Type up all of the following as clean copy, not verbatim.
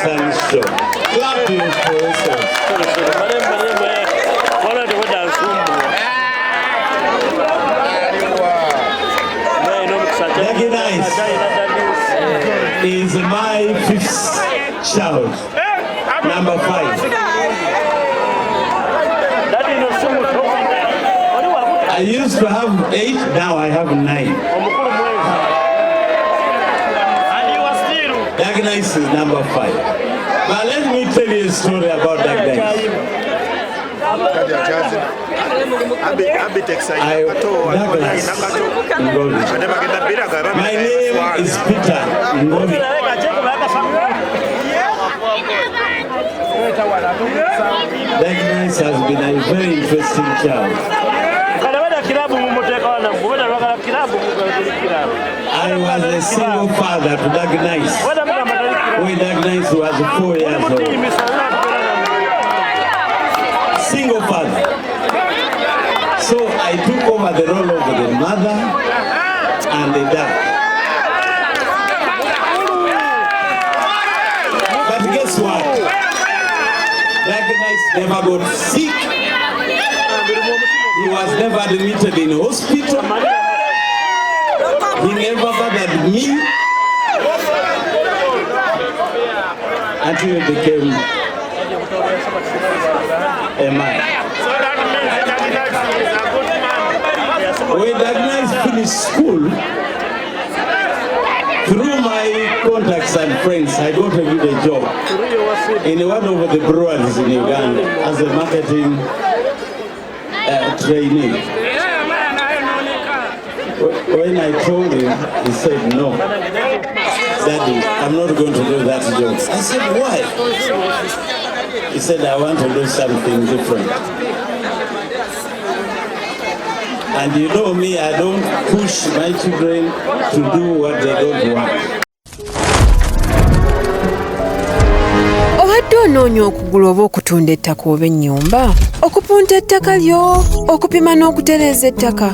Esanyu show. Clap for Esanyu. Dagy Nice is my 5th child, number 5. I used to have 8, now I have 9. Dagy Nice is number 5. But let me tell you a story about Dagy Nice. My name is Peter Ngovi. Dagy Nice has been a very interesting child. I was a single father to Dagy Nice when Dagy Nice was 4 years old. Single father. So I took over the role of the mother and the dad. But guess what? Dagy Nice never got sick. He was never admitted in hospital. He never bothered me until he became a man. When Dagy Nice finished school, through my contacts and friends, I got a good job in one of the breweries in Uganda as a marketing trainee. When I told him, he said, no, Daddy, I'm not going to do that job. I said, why? He said, I want to do something different. And you know me, I don't push my children to do what they don't want. Obadde onoonya okugula oba okutunda ettaka oba ennyumba, okupunta ettaka lyo, okupima n'okutereeza ettaka,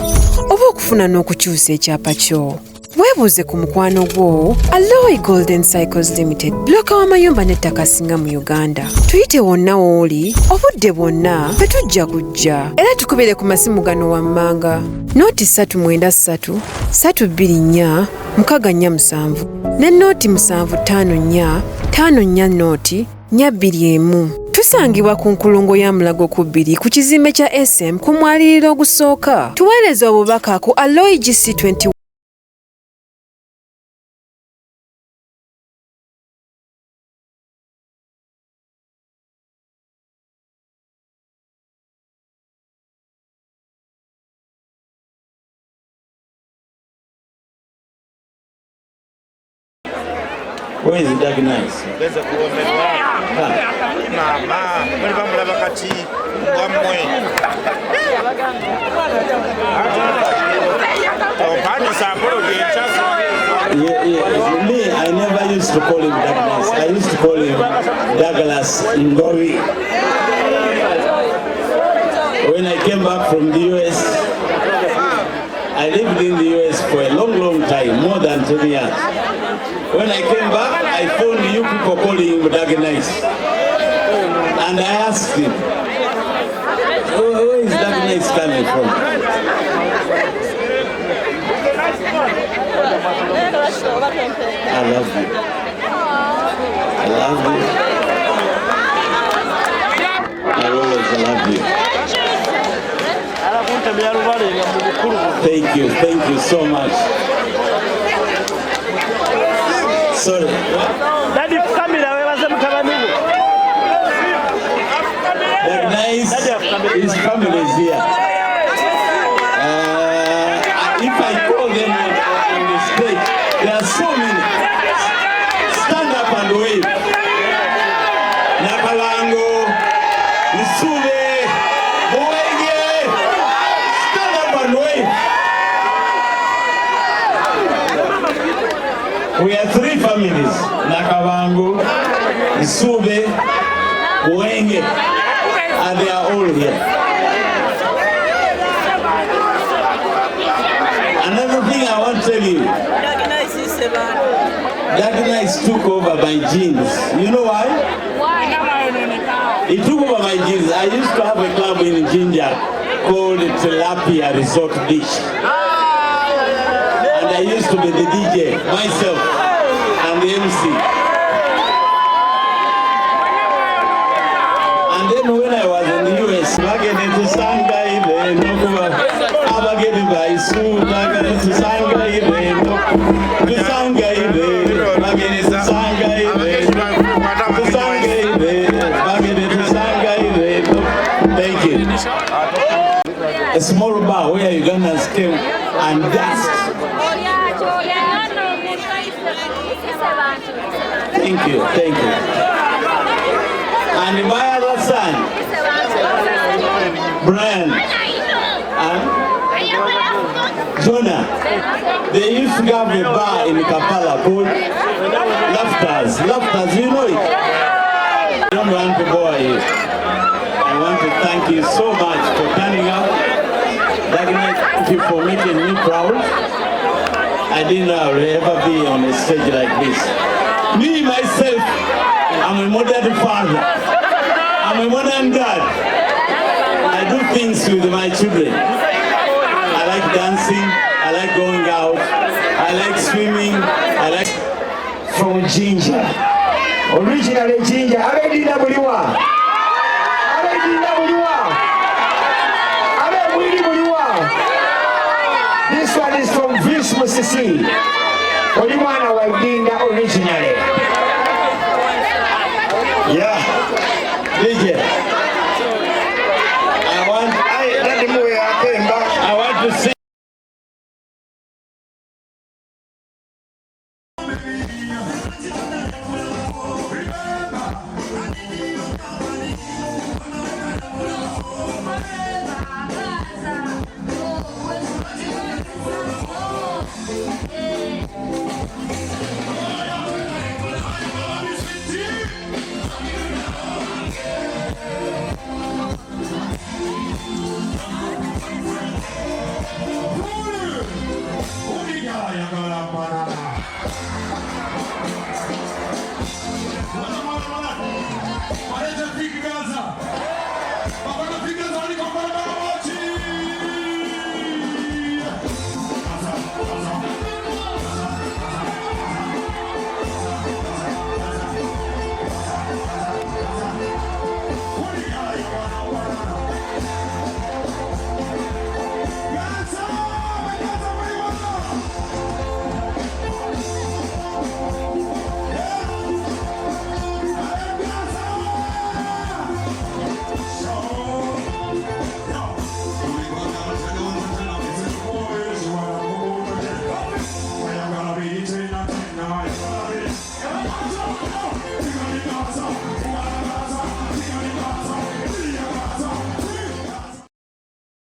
oba okufuna n'okukyusa ekyapa kyo. Weebuuze ku mukwano gwo, Olwe Golden Cycles Limited, bbulooka w'amayumba n'ettaka singa mu Uganda. Tuyite wonna w'oli, obudde bwonna, fe tujja kujja. Era tukubire ku masimu gano wammanga. Nooti 393 324 647 ne nooti 754 54 nooti 421. Tusangibwa ku nkulungo ya Mulago ku 2 ku kizimbe kya SM ku mwaliriro ogusooka. Tuweereza obubaka ku Olwe GC21. Where is Dagy Nice? Me, I never used to call him Dagy Nice. I used to call him Douglas Ngovi. When I came back from the US, I lived in the US for a long, long time, more than 10 years. When I came back, I found you people calling him Dagy Nice. And I asked him, where is Dagy Nice coming from? I love you. I love you. I always love you. Thank you so much. Sorry. Dagy Nice, his family is here. If I call them on the stage, there are so many. Stand up and wave. Nakalango, Isube, Boege. Stand up and wave. We are 3 families. Nakalango, Isube, Boege. And they are all here. Another thing I want to tell you. That nice took over my jeans. You know why? He took over my jeans. I used to have a club in Ginger called Tilapia Resort Beach. And I used to be the DJ myself and the MC. And then when I was in the US, Agudde Sanga Agudde by Su, Agudde Sanga Thank you. A small bar where Ugandans came and danced. Thank you, thank you. And my other son, Brian and Jonah, they used to have a bar in Kampala called Laughters. Laughters, you know it? I don't want to bore you. I want to thank you so much for turning up. Thank you for making me proud. I didn't know I would ever be on a stage like this. Me, myself, I'm a modern father. I'm a modern dad. I do things with my children. I like dancing. I like going out. I like swimming. I like... From Ginger. Originally Ginger. Agudde Buliwa. This one is from Vince Musisi. Olimwana wa Agudde originally. Yeah. DJ. I want to sing.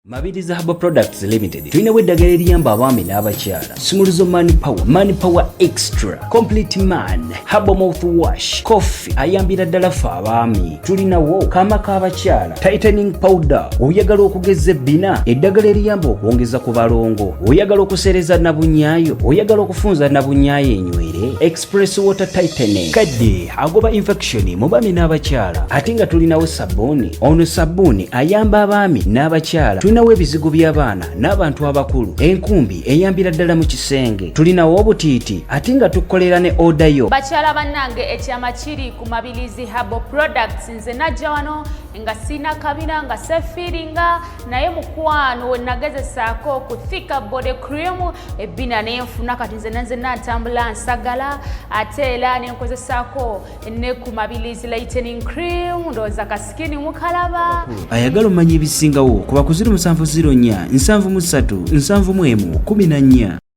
Mabiriza Herbal Products Limited tulinawo eddagala eriyamba abaami n'abakyala. Simuluzo Money Power Extra, Complete Man, Herbal Mouthwash, Coffee ayambira ddala ffe abaami. Tulinawo kaama k'abakyala, Tightening Powder, oyagala okugeza ebbina, eddagala eriyamba okwongeza ku balongo, oyagala okusereza nabunyaayo, oyagala okufunza nabunyaayo enywere, Express Water Tightening, kadde agoba infection mu baami n'abakyala. Ate nga tulinawo sabbuuni, ono sabbuuni ayamba abaami n'abakyala. Tulinawo ebizigo by'abaana n'abantu abakulu, enkumbi eyambira ddala mu kisenge. Tulinawo obutiiti ate nga tukolera ne odayo. Bakyala bannange ekyama kiri ku Mabirizi Herbal Products. Nze najja wano nga sina kabina nga sefiringa naye mukwano we nagezesaako okuthika body cream ebbina nenfuna kati nze natambula nsagala ate era nenkozesaako ne ku Mabirizi lightening cream ndowooza kasikini mukalaba. Ayagala omanya ebisingawo kuba ku 0704 737 14.